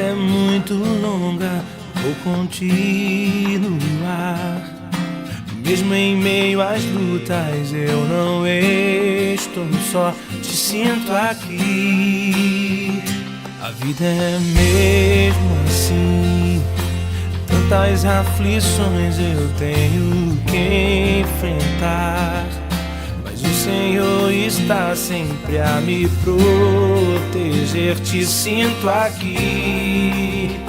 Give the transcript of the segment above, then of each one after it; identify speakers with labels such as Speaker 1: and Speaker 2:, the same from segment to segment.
Speaker 1: é muito longa, vou continuar. Mesmo em meio às lutas, eu não estou só, te sinto aqui. A vida é mesmo assim, tantas aflições eu tenho que enfrentar, mas o Senhor está sempre a me proteger, te sinto aqui.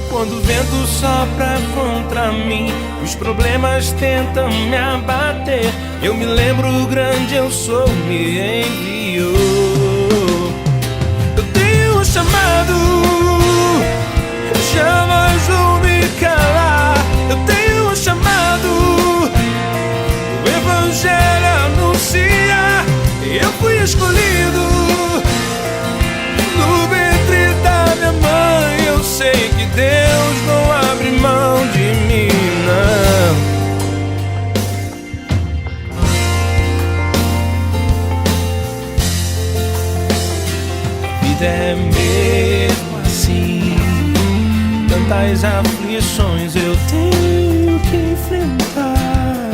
Speaker 1: Quando o vento sopra contra mim, os problemas tentam me abater, eu me lembro o grande eu sou, me enviou. Eu tenho um chamado, jamais vou me calar. Eu tenho um chamado, o Evangelho anuncia. Eu fui escolhido no ventre da minha mãe. Eu sei que Deus não abre mão de mim, não. A vida é mesmo assim, tantas aflições eu tenho que enfrentar,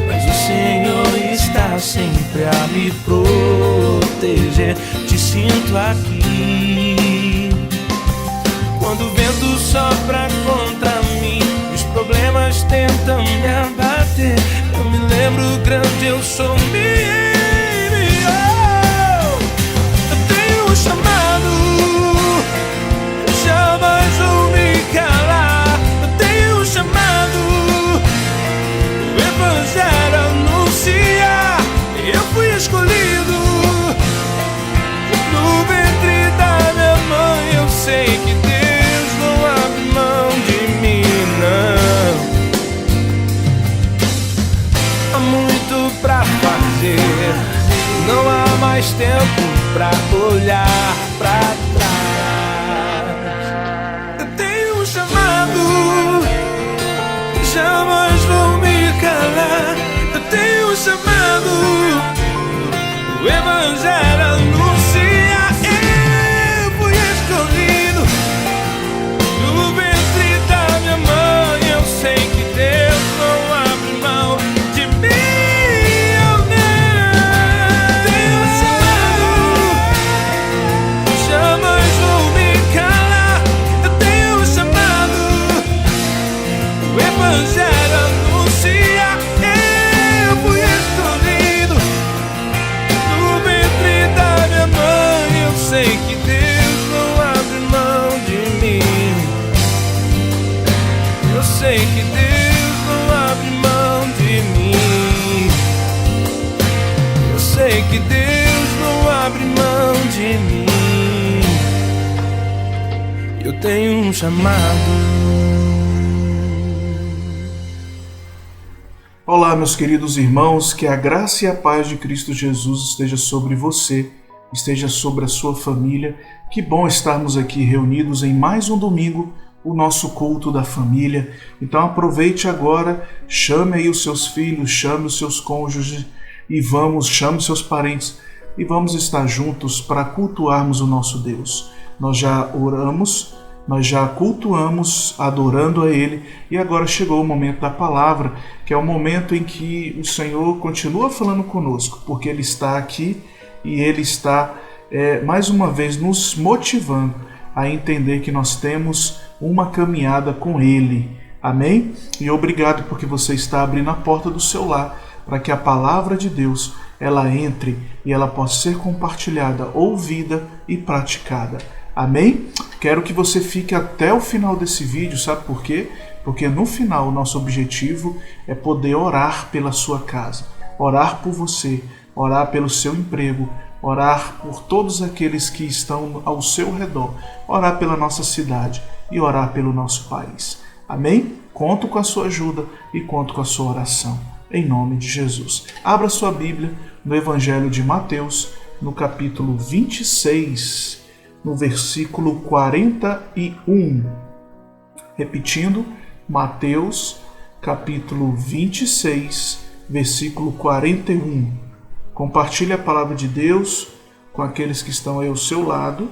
Speaker 1: mas o Senhor está sempre a me proteger, te sinto aqui. Quando o vento sopra contra mim, os problemas tentam me abater, eu me lembro o grande eu sou, me enviou. Eu tenho um chamado, jamais vou me calar. Eu tenho um chamado, o Evangelho anuncia. Eu fui escolhido no ventre da minha mãe. Eu sei que Deus não abre mão de mim, não. Há muito pra fazer, não há mais tempo pra olhar pra trás. Eu tenho um chamado, jamais vou me calar. Eu tenho um chamado, o Evangelho anuncia. Eu fui escolhido no ventre da minha mãe. Eu sei que Deus não abre mão de mim. Eu tenho um chamado, jamais vou me calar. Eu tenho um chamado, o Evangelho anuncia. Eu fui escolhido no ventre da minha mãe. Eu sei que Deus não abre mão de mim. Eu sei que Deus não abre mão de mim. Eu sei que Deus não abre mão de mim. Eu tenho um chamado.
Speaker 2: Olá, meus queridos irmãos, que a graça e a paz de Cristo Jesus esteja sobre você, esteja sobre a sua família. Que bom estarmos aqui reunidos em mais um domingo, o nosso culto da família. Então aproveite agora, chame aí os seus filhos, chame os seus cônjuges e chame os seus parentes e vamos estar juntos para cultuarmos o nosso Deus. Nós já oramos, nós já cultuamos, adorando a Ele, e agora chegou o momento da palavra, que é o momento em que o Senhor continua falando conosco, porque Ele está aqui e Ele está mais uma vez nos motivando a entender que nós temos uma caminhada com Ele. Amém? E obrigado porque você está abrindo a porta do seu lar para que a palavra de Deus ela entre e ela possa ser compartilhada, ouvida e praticada. Amém? Quero que você fique até o final desse vídeo, sabe por quê? Porque no final o nosso objetivo é poder orar pela sua casa, orar por você, orar pelo seu emprego, orar por todos aqueles que estão ao seu redor, orar pela nossa cidade e orar pelo nosso país. Amém? Conto com a sua ajuda e conto com a sua oração, em nome de Jesus. Abra sua Bíblia no Evangelho de Mateus, no capítulo 26, no versículo 41. Repetindo, Mateus, capítulo 26, versículo 41. Compartilhe a palavra de Deus com aqueles que estão aí ao seu lado.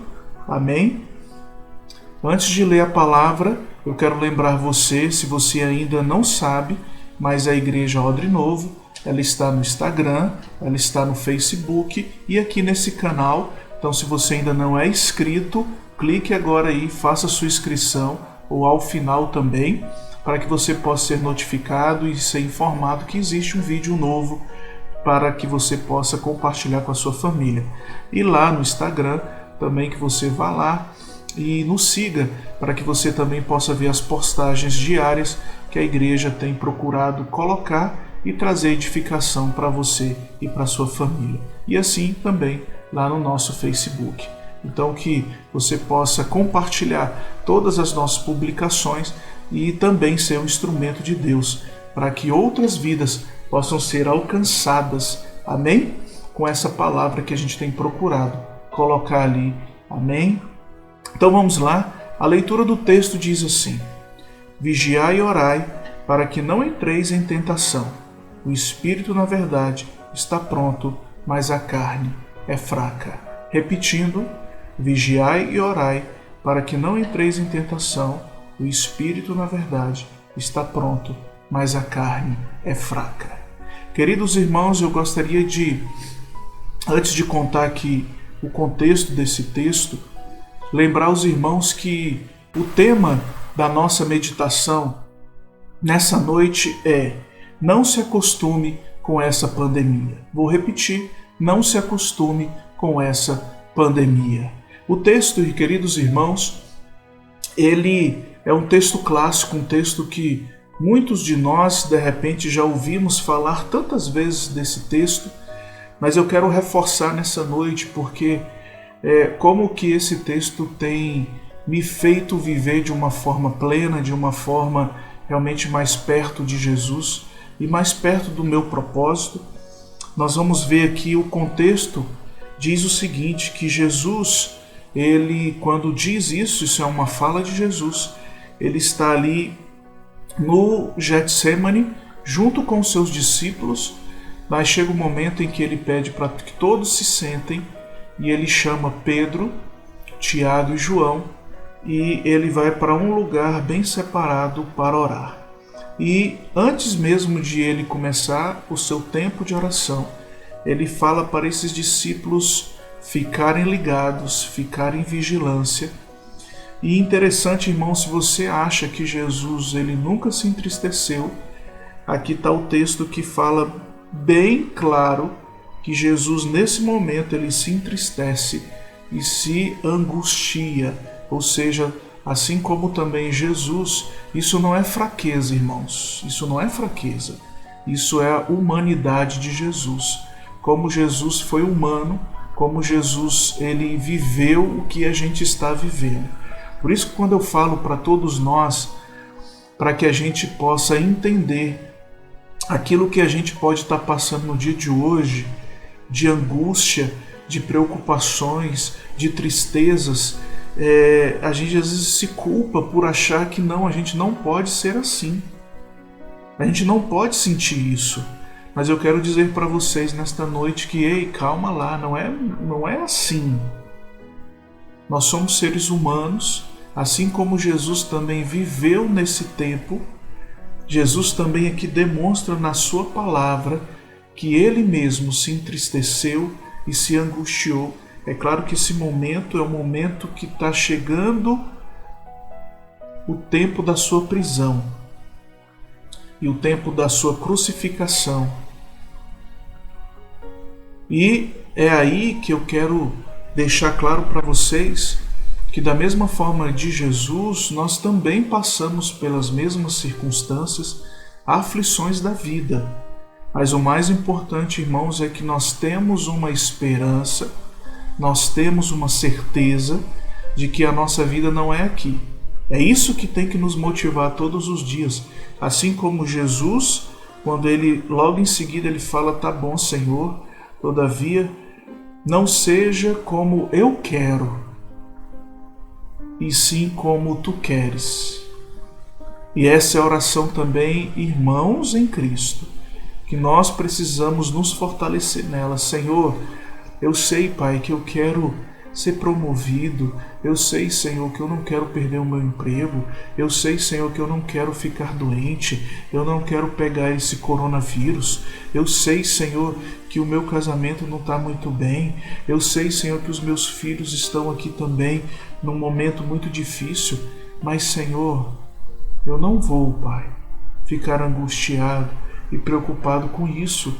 Speaker 2: Amém? Antes de ler a palavra, eu quero lembrar você, se você ainda não sabe, mas a Igreja Odre Novo, ela está no Instagram, ela está no Facebook e aqui nesse canal. Então, se você ainda não é inscrito, clique agora aí, faça sua inscrição, ou ao final também, para que você possa ser notificado e ser informado que existe um vídeo novo para que você possa compartilhar com a sua família. E lá no Instagram também, que você vá lá e nos siga, para que você também possa ver as postagens diárias que a igreja tem procurado colocar e trazer edificação para você e para a sua família. E assim também lá no nosso Facebook. Então, que você possa compartilhar todas as nossas publicações e também ser um instrumento de Deus para que outras vidas possam ser alcançadas, amém? Com essa palavra que a gente tem procurado colocar ali, amém? Então vamos lá, a leitura do texto diz assim: vigiai e orai para que não entreis em tentação. O espírito, na verdade, está pronto, mas a carne é fraca. Repetindo, vigiai e orai para que não entreis em tentação. O espírito, na verdade, está pronto, mas a carne é fraca. Queridos irmãos, eu gostaria de, antes de contar aqui o contexto desse texto, lembrar os irmãos que o tema da nossa meditação nessa noite é: não se acostume com essa pandemia. Vou repetir, não se acostume com essa pandemia. O texto, queridos irmãos, ele é um texto clássico, um texto que muitos de nós, de repente, já ouvimos falar tantas vezes desse texto, mas eu quero reforçar nessa noite porque como que esse texto tem me feito viver de uma forma plena, de uma forma realmente mais perto de Jesus e mais perto do meu propósito. Nós vamos ver aqui o contexto, diz o seguinte, que Jesus, ele, quando diz isso é uma fala de Jesus, ele está ali no Getsemane, junto com os seus discípulos, mas chega um momento em que ele pede para que todos se sentem, e ele chama Pedro, Tiago e João, e ele vai para um lugar bem separado para orar. E antes mesmo de ele começar o seu tempo de oração, ele fala para esses discípulos ficarem ligados, ficarem em vigilância. E interessante, irmão, se você acha que Jesus ele nunca se entristeceu, aqui está o texto que fala bem claro que Jesus nesse momento ele se entristece e se angustia, ou seja, assim como também Jesus, isso não é fraqueza, irmãos, isso não é fraqueza, isso é a humanidade de Jesus. Como Jesus foi humano, como Jesus ele viveu o que a gente está vivendo. Por isso que quando eu falo para todos nós, para que a gente possa entender aquilo que a gente pode estar passando no dia de hoje, de angústia, de preocupações, de tristezas, a gente às vezes se culpa por achar que não, a gente não pode ser assim. A gente não pode sentir isso. Mas eu quero dizer para vocês nesta noite que, ei, calma lá, não é assim. Nós somos seres humanos, assim como Jesus também viveu nesse tempo. Jesus também aqui demonstra na sua palavra que ele mesmo se entristeceu e se angustiou. É claro que esse momento é o momento que está chegando o tempo da sua prisão e o tempo da sua crucificação. E é aí que eu quero deixar claro para vocês que da mesma forma de Jesus, nós também passamos pelas mesmas circunstâncias, aflições da vida. Mas o mais importante, irmãos, é que nós temos uma esperança, nós temos uma certeza de que a nossa vida não é aqui. É isso que tem que nos motivar todos os dias. Assim como Jesus, quando ele logo em seguida ele fala: tá bom, Senhor, todavia não seja como eu quero, e sim como tu queres. E essa é a oração também, irmãos em Cristo, que nós precisamos nos fortalecer nela. Senhor, eu sei, Pai, que eu quero ser promovido. Eu sei, Senhor, que eu não quero perder o meu emprego. Eu sei, Senhor, que eu não quero ficar doente. Eu não quero pegar esse coronavírus. Eu sei, Senhor, que o meu casamento não está muito bem. Eu sei, Senhor, que os meus filhos estão aqui também num momento muito difícil. Mas, Senhor, eu não vou, Pai, ficar angustiado e preocupado com isso.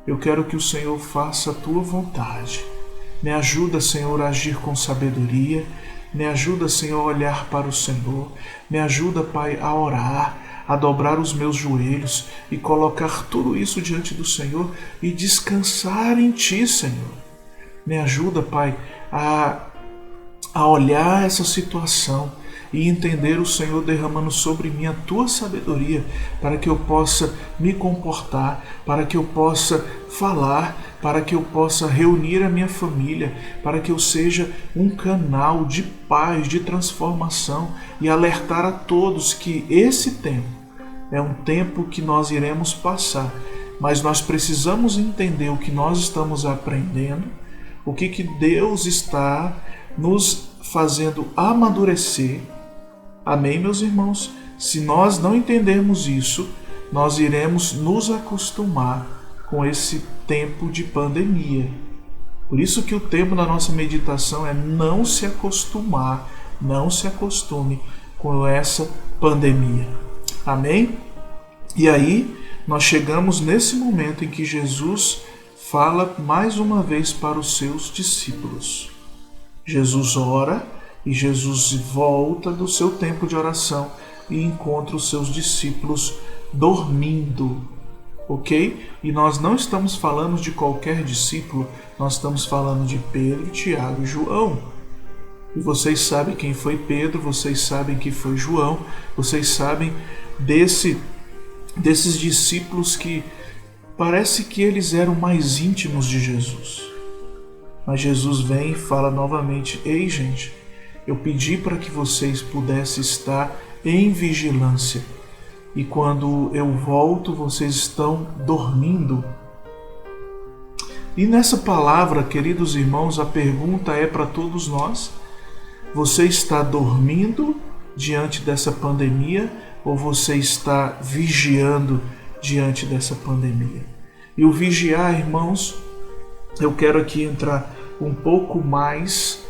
Speaker 2: Eu quero que o Senhor faça a Tua vontade. Me ajuda, Senhor, a agir com sabedoria. Me ajuda, Senhor, a olhar para o Senhor. Me ajuda, Pai, a orar, a dobrar os meus joelhos e colocar tudo isso diante do Senhor e descansar em Ti, Senhor. Me ajuda, Pai, a olhar essa situação e entender o Senhor derramando sobre mim a Tua sabedoria para que eu possa me comportar, para que eu possa falar, para que eu possa reunir a minha família, para que eu seja um canal de paz, de transformação e alertar a todos que esse tempo é um tempo que nós iremos passar, mas nós precisamos entender o que nós estamos aprendendo, o que Deus está nos fazendo amadurecer. Amém, meus irmãos? Se nós não entendermos isso, nós iremos nos acostumar com esse tempo de pandemia. Por isso que o tempo da nossa meditação é não se acostumar, não se acostume com essa pandemia. Amém? E aí, nós chegamos nesse momento em que Jesus fala mais uma vez para os seus discípulos. Jesus ora e Jesus volta do seu tempo de oração e encontra os seus discípulos dormindo, ok? E nós não estamos falando de qualquer discípulo, nós estamos falando de Pedro, Tiago e João. E vocês sabem quem foi Pedro, vocês sabem quem foi João, vocês sabem desses discípulos que parece que eles eram mais íntimos de Jesus. Mas Jesus vem e fala novamente: ei, gente, eu pedi para que vocês pudessem estar em vigilância. E quando eu volto, vocês estão dormindo. E nessa palavra, queridos irmãos, a pergunta é para todos nós: você está dormindo diante dessa pandemia ou você está vigiando diante dessa pandemia? E o vigiar, irmãos, eu quero aqui entrar um pouco mais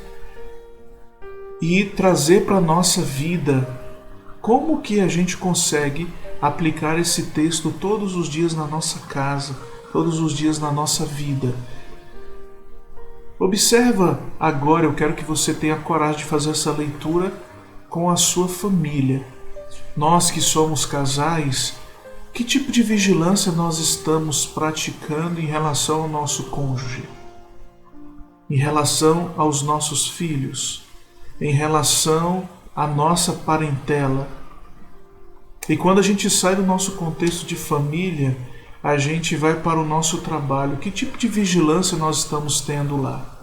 Speaker 2: e trazer para a nossa vida como que a gente consegue aplicar esse texto todos os dias na nossa casa, todos os dias na nossa vida. Observa agora, eu quero que você tenha coragem de fazer essa leitura com a sua família. Nós que somos casais, que tipo de vigilância nós estamos praticando em relação ao nosso cônjuge? Em relação aos nossos filhos? Em relação à nossa parentela? E quando a gente sai do nosso contexto de família, a gente vai para o nosso trabalho. Que tipo de vigilância nós estamos tendo lá?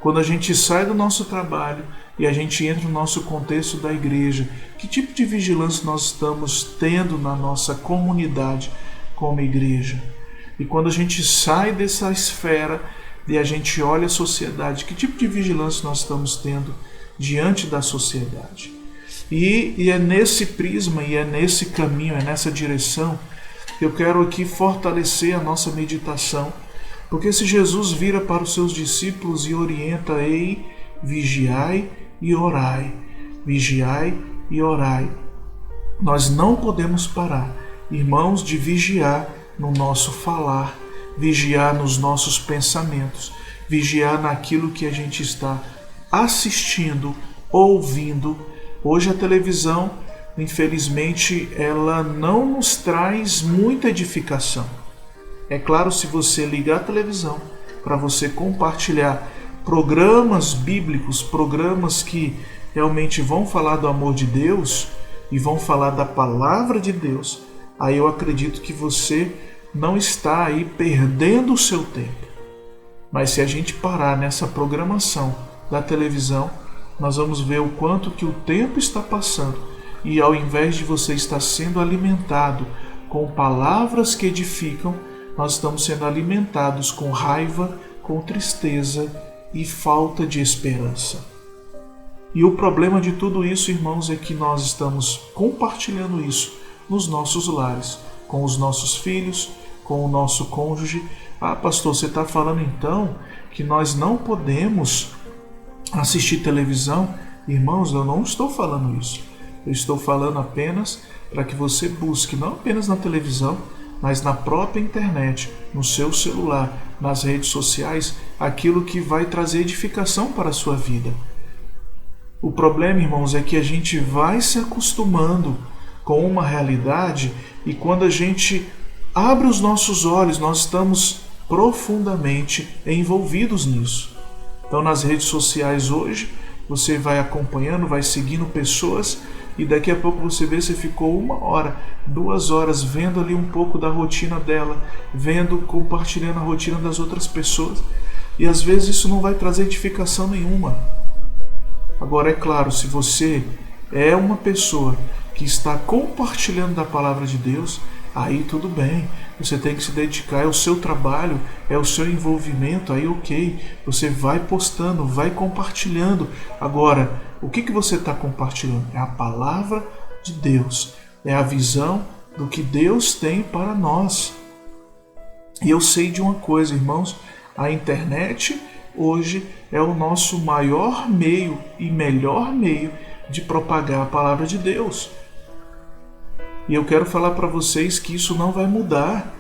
Speaker 2: Quando a gente sai do nosso trabalho e a gente entra no nosso contexto da igreja, que tipo de vigilância nós estamos tendo na nossa comunidade como igreja? E quando a gente sai dessa esfera e a gente olha a sociedade, que tipo de vigilância nós estamos tendo diante da sociedade? E é nesse prisma, e é nesse caminho, é nessa direção que eu quero aqui fortalecer a nossa meditação. Porque se Jesus vira para os seus discípulos e orienta: ei, vigiai e orai, vigiai e orai. Nós não podemos parar, irmãos, de vigiar no nosso falar, vigiar nos nossos pensamentos, vigiar naquilo que a gente está assistindo, ouvindo. Hoje a televisão, infelizmente, ela não nos traz muita edificação. É claro, se você ligar a televisão para você compartilhar programas bíblicos, programas que realmente vão falar do amor de Deus e vão falar da palavra de Deus, aí eu acredito que você não está aí perdendo o seu tempo. Mas se a gente parar nessa programação da televisão, nós vamos ver o quanto que o tempo está passando e ao invés de você estar sendo alimentado com palavras que edificam, nós estamos sendo alimentados com raiva, com tristeza e falta de esperança. E o problema de tudo isso, irmãos, é que nós estamos compartilhando isso nos nossos lares, com os nossos filhos, com o nosso cônjuge. Ah, pastor, você está falando então que nós não podemos assistir televisão? Irmãos, eu não estou falando isso. Eu estou falando apenas para que você busque, não apenas na televisão, mas na própria internet, no seu celular, nas redes sociais, aquilo que vai trazer edificação para a sua vida. O problema, irmãos, é que a gente vai se acostumando com uma realidade e quando a gente abre os nossos olhos, nós estamos profundamente envolvidos nisso. Então, nas redes sociais hoje, você vai acompanhando, vai seguindo pessoas e daqui a pouco você vê, você ficou 1 hora, 2 horas vendo ali um pouco da rotina dela, compartilhando a rotina das outras pessoas e às vezes isso não vai trazer edificação nenhuma. Agora, é claro, se você é uma pessoa que está compartilhando da palavra de Deus, aí tudo bem, você tem que se dedicar, é o seu trabalho, é o seu envolvimento, aí ok, você vai postando, vai compartilhando. Agora, o que você está compartilhando? É a palavra de Deus, é a visão do que Deus tem para nós. E eu sei de uma coisa, irmãos, a internet hoje é o nosso maior meio e melhor meio de propagar a palavra de Deus. E eu quero falar para vocês que isso não vai mudar.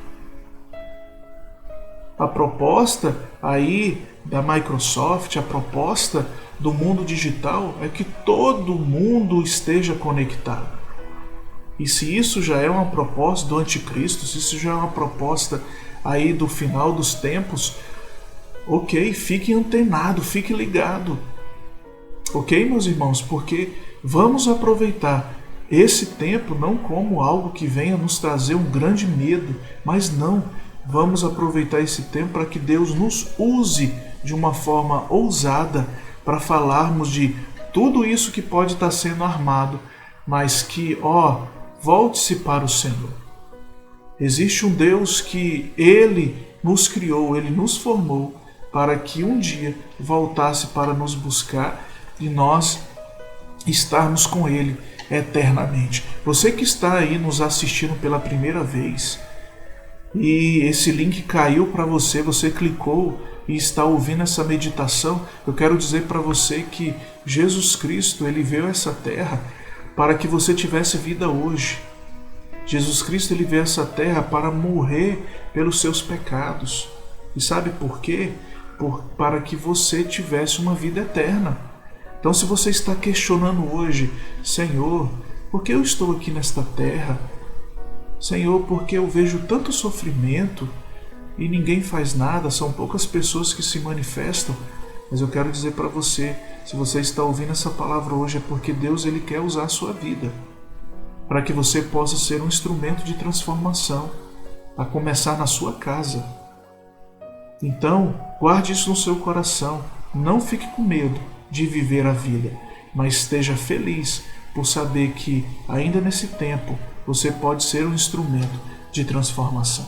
Speaker 2: A proposta aí da Microsoft, a proposta do mundo digital é que todo mundo esteja conectado. E se isso já é uma proposta do anticristo, se isso já é uma proposta aí do final dos tempos, ok, fique antenado, fique ligado. Ok, meus irmãos? Porque vamos aproveitar esse tempo não como algo que venha nos trazer um grande medo, mas não, vamos aproveitar esse tempo para que Deus nos use de uma forma ousada para falarmos de tudo isso que pode estar sendo armado, mas que, volte-se para o Senhor. Existe um Deus que Ele nos criou, Ele nos formou para que um dia voltasse para nos buscar e nós estarmos com Ele eternamente. Você que está aí nos assistindo pela primeira vez e esse link caiu para você, você clicou e está ouvindo essa meditação, eu quero dizer para você que Jesus Cristo, Ele veio a essa terra para que você tivesse vida hoje. Jesus Cristo, Ele veio a essa terra para morrer pelos seus pecados. E sabe por quê? Para que você tivesse uma vida eterna. Então, se você está questionando hoje, Senhor, por que eu estou aqui nesta terra? Senhor, por que eu vejo tanto sofrimento e ninguém faz nada, são poucas pessoas que se manifestam? Mas eu quero dizer para você, se você está ouvindo essa palavra hoje, é porque Deus, Ele quer usar a sua vida, para que você possa ser um instrumento de transformação, a começar na sua casa. Então, guarde isso no seu coração, não fique com medo de viver a vida, mas esteja feliz por saber que, ainda nesse tempo, você pode ser um instrumento de transformação.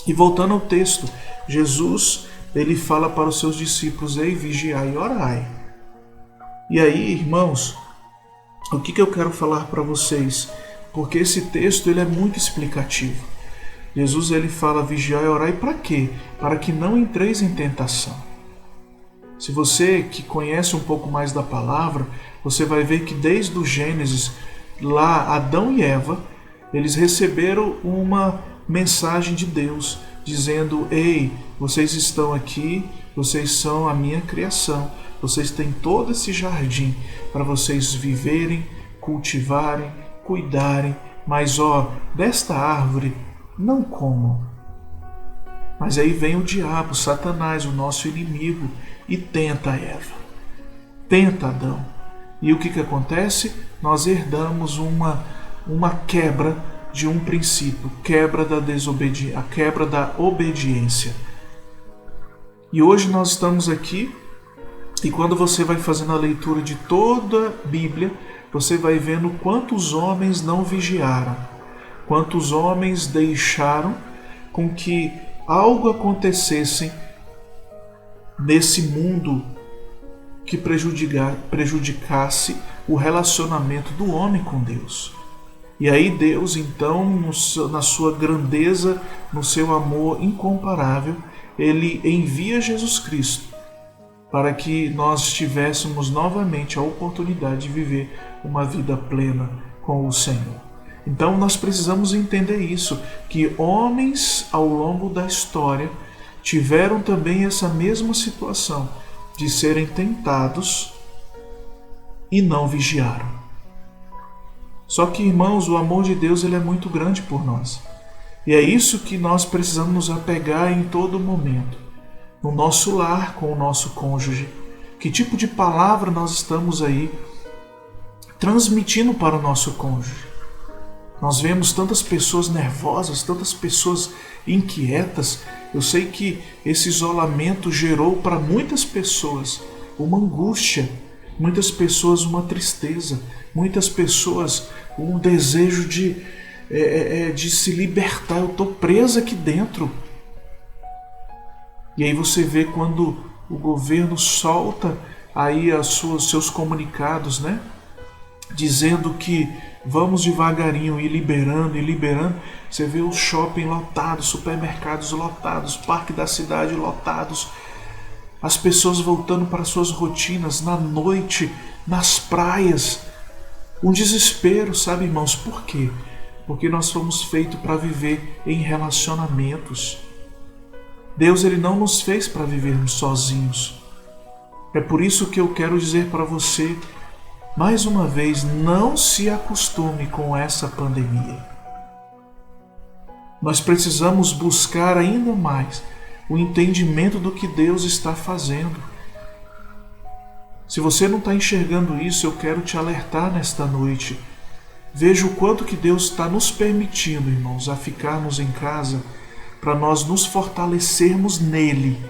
Speaker 2: E voltando ao texto, Jesus, Ele fala para os seus discípulos, ei, vigiai e orai. E aí, irmãos, o que eu quero falar para vocês? Porque esse texto ele é muito explicativo. Jesus, Ele fala, vigiai e orai para quê? Para que não entreis em tentação. Se você que conhece um pouco mais da palavra, você vai ver que desde o Gênesis, lá Adão e Eva, eles receberam uma mensagem de Deus, dizendo, ei, vocês estão aqui, vocês são a minha criação, vocês têm todo esse jardim para vocês viverem, cultivarem, cuidarem, mas desta árvore não comam. Mas aí vem o diabo, Satanás, o nosso inimigo, e tenta Eva, tenta Adão. E o que acontece? Nós herdamos uma quebra de um princípio, quebra da desobediência, a quebra da obediência. E hoje nós estamos aqui, e quando você vai fazendo a leitura de toda a Bíblia, você vai vendo quantos homens não vigiaram, quantos homens deixaram com que algo acontecesse nesse mundo que prejudicasse o relacionamento do homem com Deus. E aí Deus, então, na sua grandeza, no seu amor incomparável, Ele envia Jesus Cristo para que nós tivéssemos novamente a oportunidade de viver uma vida plena com o Senhor. Então nós precisamos entender isso, que homens ao longo da história tiveram também essa mesma situação de serem tentados e não vigiaram. Só que, irmãos, o amor de Deus ele é muito grande por nós. E é isso que nós precisamos nos apegar em todo momento. No nosso lar, com o nosso cônjuge. Que tipo de palavra nós estamos aí transmitindo para o nosso cônjuge? Nós vemos tantas pessoas nervosas, tantas pessoas inquietas. Eu sei que esse isolamento gerou para muitas pessoas uma angústia, muitas pessoas uma tristeza, muitas pessoas um desejo de se libertar. Eu estou presa aqui dentro. E aí você vê quando o governo solta aí seus comunicados, né? Dizendo que vamos devagarinho ir liberando e liberando. Você vê o shopping lotado, supermercados lotados, parque da cidade lotados, as pessoas voltando para suas rotinas na noite, nas praias. Um desespero, sabe, irmãos? Por quê? Porque nós fomos feitos para viver em relacionamentos. Deus ele não nos fez para vivermos sozinhos. É por isso que eu quero dizer para você, mais uma vez, não se acostume com essa pandemia. Nós precisamos buscar ainda mais o entendimento do que Deus está fazendo. Se você não está enxergando isso, eu quero te alertar nesta noite. Veja o quanto que Deus está nos permitindo, irmãos, a ficarmos em casa para nós nos fortalecermos nele.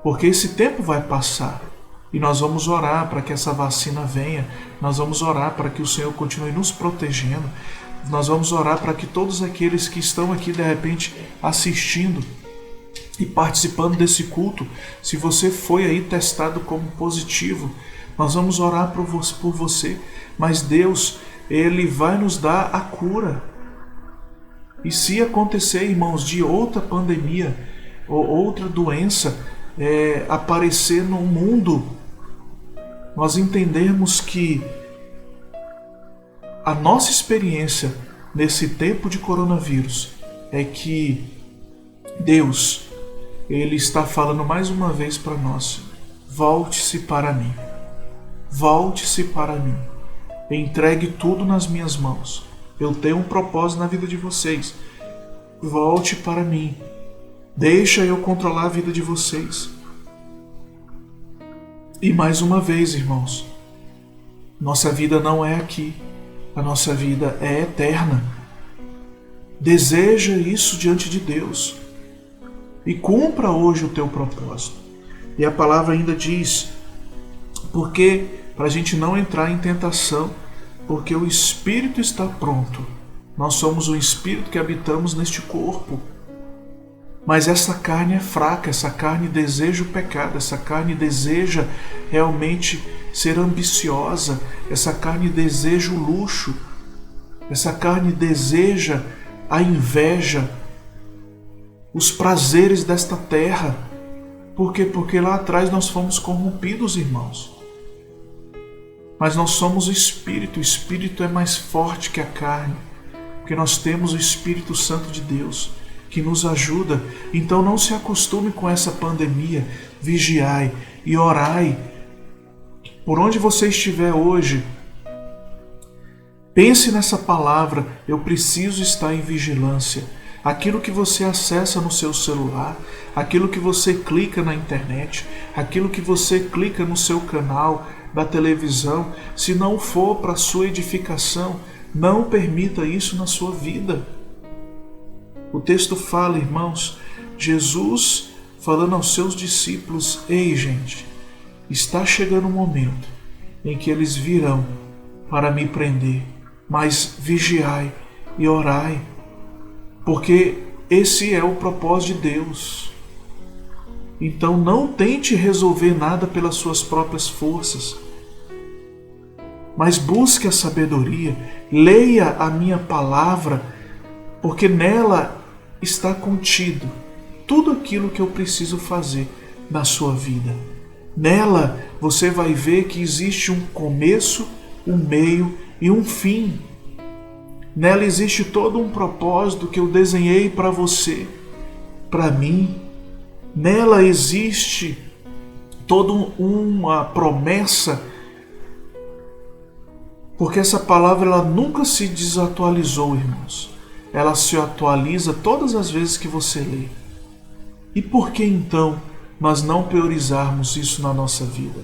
Speaker 2: Porque esse tempo vai passar e nós vamos orar para que essa vacina venha, nós vamos orar para que o Senhor continue nos protegendo, nós vamos orar para que todos aqueles que estão aqui de repente assistindo e participando desse culto, se você foi aí testado como positivo, nós vamos orar por você, mas Deus, Ele vai nos dar a cura. E se acontecer, irmãos, de outra pandemia ou outra doença aparecer no mundo, nós entendermos que a nossa experiência nesse tempo de coronavírus é que Deus, Ele está falando mais uma vez para nós: volte-se para mim, volte-se para mim, entregue tudo nas minhas mãos, eu tenho um propósito na vida de vocês, volte para mim, deixa eu controlar a vida de vocês. E mais uma vez, irmãos, nossa vida não é aqui, a nossa vida é eterna. Deseja isso diante de Deus e cumpra hoje o teu propósito. E a palavra ainda diz, porque para a gente não entrar em tentação, porque o Espírito está pronto. Nós somos o Espírito que habitamos neste corpo. Mas essa carne é fraca, essa carne deseja o pecado, essa carne deseja realmente ser ambiciosa, essa carne deseja o luxo, essa carne deseja a inveja, os prazeres desta terra. Por quê? Porque lá atrás nós fomos corrompidos, irmãos. Mas nós somos o Espírito é mais forte que a carne, porque nós temos o Espírito Santo de Deus, que nos ajuda. Então não se acostume com essa pandemia, vigiai e orai. Por onde você estiver hoje, pense nessa palavra, eu preciso estar em vigilância. Aquilo que você acessa no seu celular, aquilo que você clica na internet, aquilo que você clica no seu canal da televisão, se não for para a sua edificação, não permita isso na sua vida. O texto fala, irmãos, Jesus falando aos seus discípulos: ei, gente, está chegando o momento em que eles virão para me prender, mas vigiai e orai, porque esse é o propósito de Deus. Então não tente resolver nada pelas suas próprias forças, mas busque a sabedoria, leia a minha palavra, porque nela está contido tudo aquilo que eu preciso fazer na sua vida. Nela você vai ver que existe um começo, um meio e um fim. Nela existe todo um propósito que eu desenhei para você, para mim. Nela existe toda uma promessa, porque essa palavra ela nunca se desatualizou, irmãos. Ela se atualiza todas as vezes que você lê. E por que então nós não priorizarmos isso na nossa vida?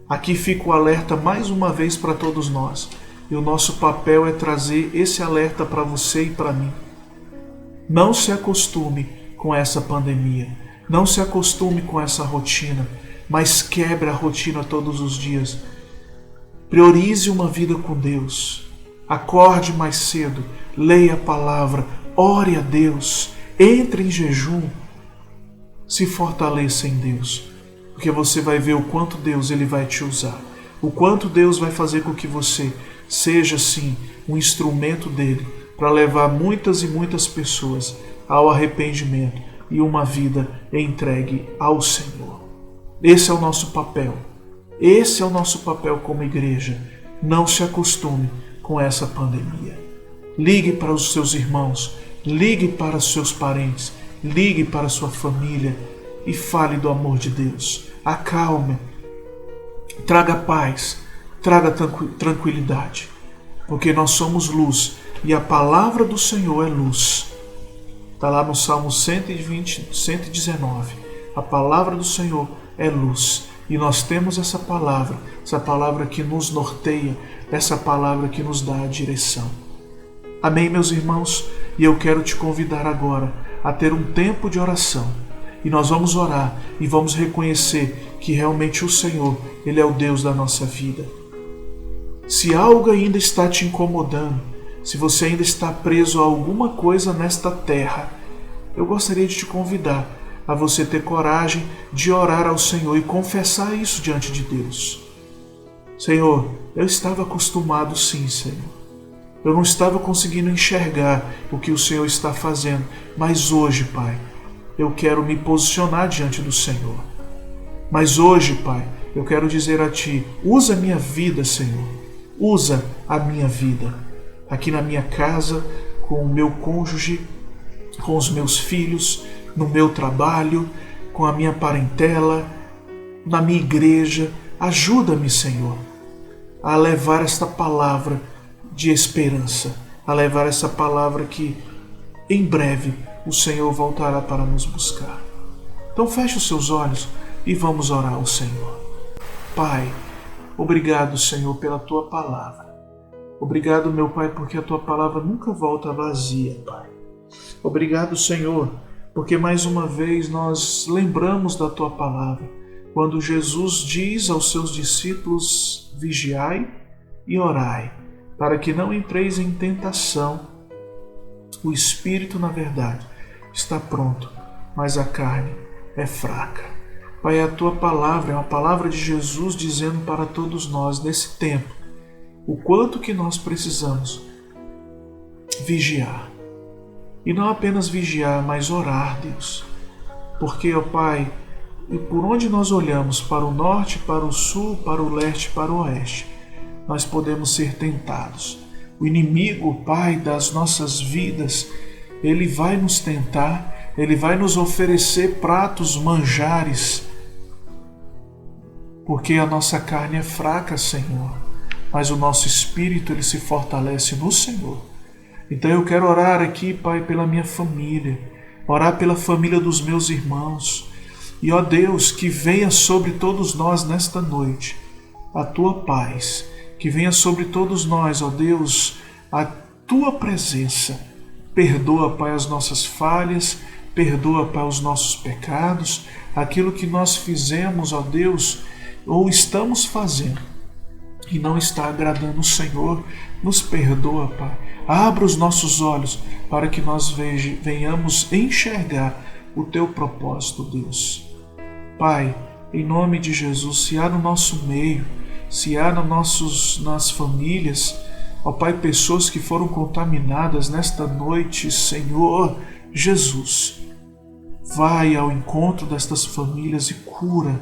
Speaker 2: Aqui fica o alerta mais uma vez para todos nós. E o nosso papel é trazer esse alerta para você e para mim. Não se acostume com essa pandemia. Não se acostume com essa rotina, mas quebre a rotina todos os dias. Priorize uma vida com Deus. Acorde mais cedo, leia a palavra, ore a Deus, entre em jejum. Se fortaleça em Deus, porque você vai ver o quanto Deus ele vai te usar. O quanto Deus vai fazer com que você seja, sim, um instrumento dele para levar muitas e muitas pessoas ao arrependimento e uma vida entregue ao Senhor. Esse é o nosso papel. Esse é o nosso papel como igreja. Não se acostume com essa pandemia. Ligue para os seus irmãos, ligue para os seus parentes, ligue para a sua família e fale do amor de Deus. Acalme, traga paz, traga tranquilidade, porque nós somos luz e a palavra do Senhor é luz. Está lá no Salmo 119. A palavra do Senhor é luz. E nós temos essa palavra que nos norteia, essa palavra que nos dá a direção. Amém, meus irmãos? E eu quero te convidar agora a ter um tempo de oração. E nós vamos orar e vamos reconhecer que realmente o Senhor, Ele é o Deus da nossa vida. Se algo ainda está te incomodando, se você ainda está preso a alguma coisa nesta terra, eu gostaria de te convidar a você ter coragem de orar ao Senhor e confessar isso diante de Deus. Senhor, eu estava acostumado sim, Senhor. Eu não estava conseguindo enxergar o que o Senhor está fazendo, mas hoje, Pai, eu quero me posicionar diante do Senhor. Mas hoje, Pai, eu quero dizer a Ti, usa a minha vida, Senhor. Usa a minha vida. Aqui na minha casa, com o meu cônjuge, com os meus filhos, no meu trabalho, com a minha parentela, na minha igreja. Ajuda-me, Senhor, a levar esta palavra de esperança, a levar essa palavra que em breve o Senhor voltará para nos buscar. Então feche os seus olhos e vamos orar ao Senhor. Pai, obrigado, Senhor, pela Tua palavra. Obrigado, meu Pai, porque a Tua palavra nunca volta vazia, Pai. Obrigado, Senhor, porque mais uma vez nós lembramos da Tua palavra, quando Jesus diz aos seus discípulos: vigiai e orai, para que não entreis em tentação. O espírito, na verdade, está pronto, mas a carne é fraca. Pai, a Tua palavra é uma palavra de Jesus dizendo para todos nós, nesse tempo, o quanto que nós precisamos vigiar. E não apenas vigiar, mas orar, Deus. Porque, ó Pai, e por onde nós olhamos, para o norte, para o sul, para o leste, para o oeste, nós podemos ser tentados. O inimigo, Pai, das nossas vidas, ele vai nos tentar, ele vai nos oferecer pratos, manjares, porque a nossa carne é fraca, Senhor, mas o nosso espírito, ele se fortalece no Senhor. Então eu quero orar aqui, Pai, pela minha família, orar pela família dos meus irmãos. E, ó Deus, que venha sobre todos nós nesta noite a Tua paz, que venha sobre todos nós, ó Deus, a Tua presença. Perdoa, Pai, as nossas falhas, perdoa, Pai, os nossos pecados, aquilo que nós fizemos, ó Deus, ou estamos fazendo e não está agradando o Senhor. Nos perdoa, Pai. Abra os nossos olhos para que nós venhamos enxergar o teu propósito, Deus. Pai, em nome de Jesus, se há no nosso meio, se há nas famílias, ó Pai, pessoas que foram contaminadas nesta noite, Senhor Jesus, vai ao encontro destas famílias e cura,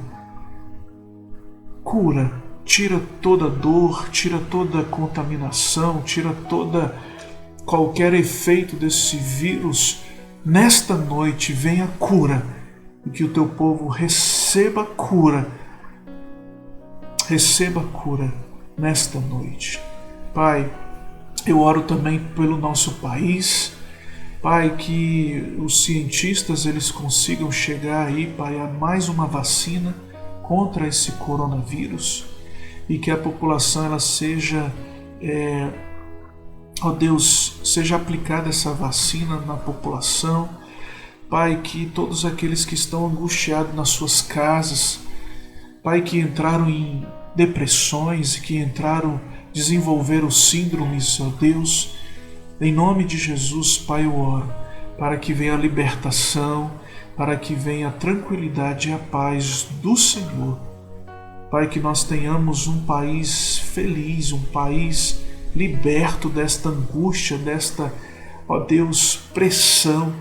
Speaker 2: tira toda dor, tira toda contaminação, tira qualquer efeito desse vírus. Nesta noite venha cura, e que o teu povo receba cura nesta noite. Pai, eu oro também pelo nosso país, Pai, que os cientistas eles consigam chegar aí, Pai, a mais uma vacina contra esse coronavírus, e que a população ela seja, ó Deus, seja aplicada essa vacina na população. Pai, que todos aqueles que estão angustiados nas suas casas, Pai, que entraram em depressões, que desenvolveram síndromes, ó Deus, em nome de Jesus, Pai, eu oro para que venha a libertação, para que venha a tranquilidade e a paz do Senhor. Pai, que nós tenhamos um país feliz, um país liberto desta angústia, desta, ó Deus, pressão.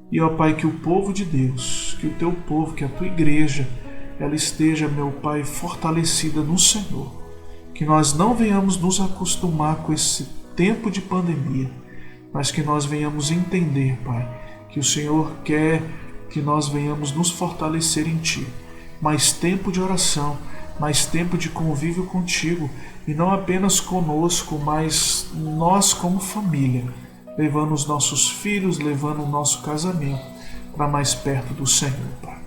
Speaker 2: E ó Pai, que o povo de Deus, que o teu povo, que a tua igreja, ela esteja, meu Pai, fortalecida no Senhor. Que nós não venhamos nos acostumar com esse tempo de pandemia, mas que nós venhamos entender, Pai, que o Senhor quer que nós venhamos nos fortalecer em Ti. Mais tempo de oração, mais tempo de convívio contigo, e não apenas conosco, mas nós como família, levando os nossos filhos, levando o nosso casamento para mais perto do Senhor, Pai.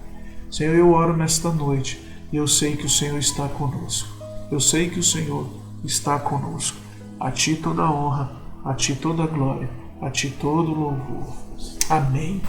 Speaker 2: Senhor, eu oro nesta noite e eu sei que o Senhor está conosco. Eu sei que o Senhor está conosco. A Ti toda a honra, a Ti toda a glória, a Ti todo o louvor. Amém.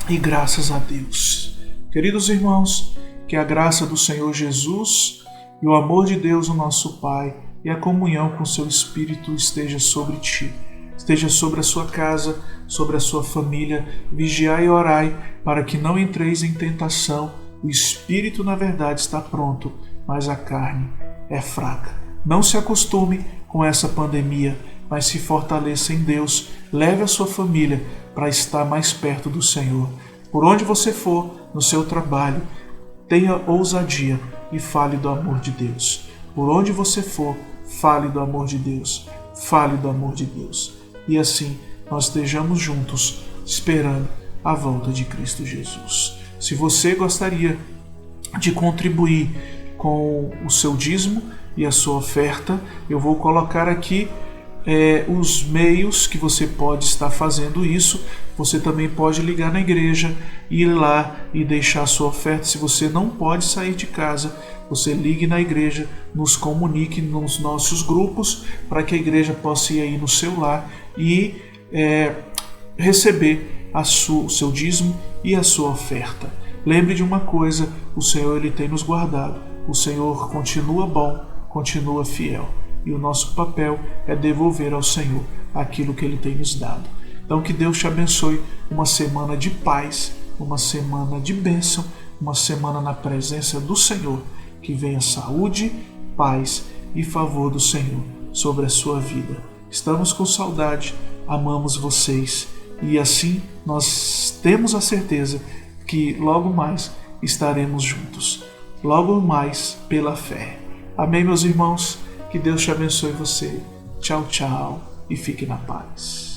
Speaker 2: E graças a Deus. Queridos irmãos, que a graça do Senhor Jesus e o amor de Deus, o nosso Pai, e a comunhão com o Seu Espírito esteja sobre ti, esteja sobre a sua casa, sobre a sua família. Vigiai e orai para que não entreis em tentação. O Espírito, na verdade, está pronto, mas a carne é fraca. Não se acostume com essa pandemia, mas se fortaleça em Deus. Leve a sua família para estar mais perto do Senhor. Por onde você for, no seu trabalho, tenha ousadia e fale do amor de Deus. Por onde você for, fale do amor de Deus. Fale do amor de Deus. E assim nós estejamos juntos, esperando a volta de Cristo Jesus. Se você gostaria de contribuir com o seu dízimo e a sua oferta, eu vou colocar aqui os meios que você pode estar fazendo isso. Você também pode ligar na igreja, ir lá e deixar a sua oferta. Se você não pode sair de casa, você ligue na igreja, nos comunique nos nossos grupos, para que a igreja possa ir aí no seu lar e receber o seu dízimo e a sua oferta. Lembre de uma coisa, o Senhor ele tem nos guardado, o Senhor continua bom, continua fiel, e o nosso papel é devolver ao Senhor aquilo que Ele tem nos dado. Então que Deus te abençoe, uma semana de paz, uma semana de bênção, uma semana na presença do Senhor, que venha saúde, paz e favor do Senhor sobre a sua vida. Estamos com saudade, amamos vocês, e assim nós temos a certeza que logo mais estaremos juntos, logo mais pela fé. Amém, meus irmãos? Que Deus te abençoe você. Tchau, tchau e fique na paz.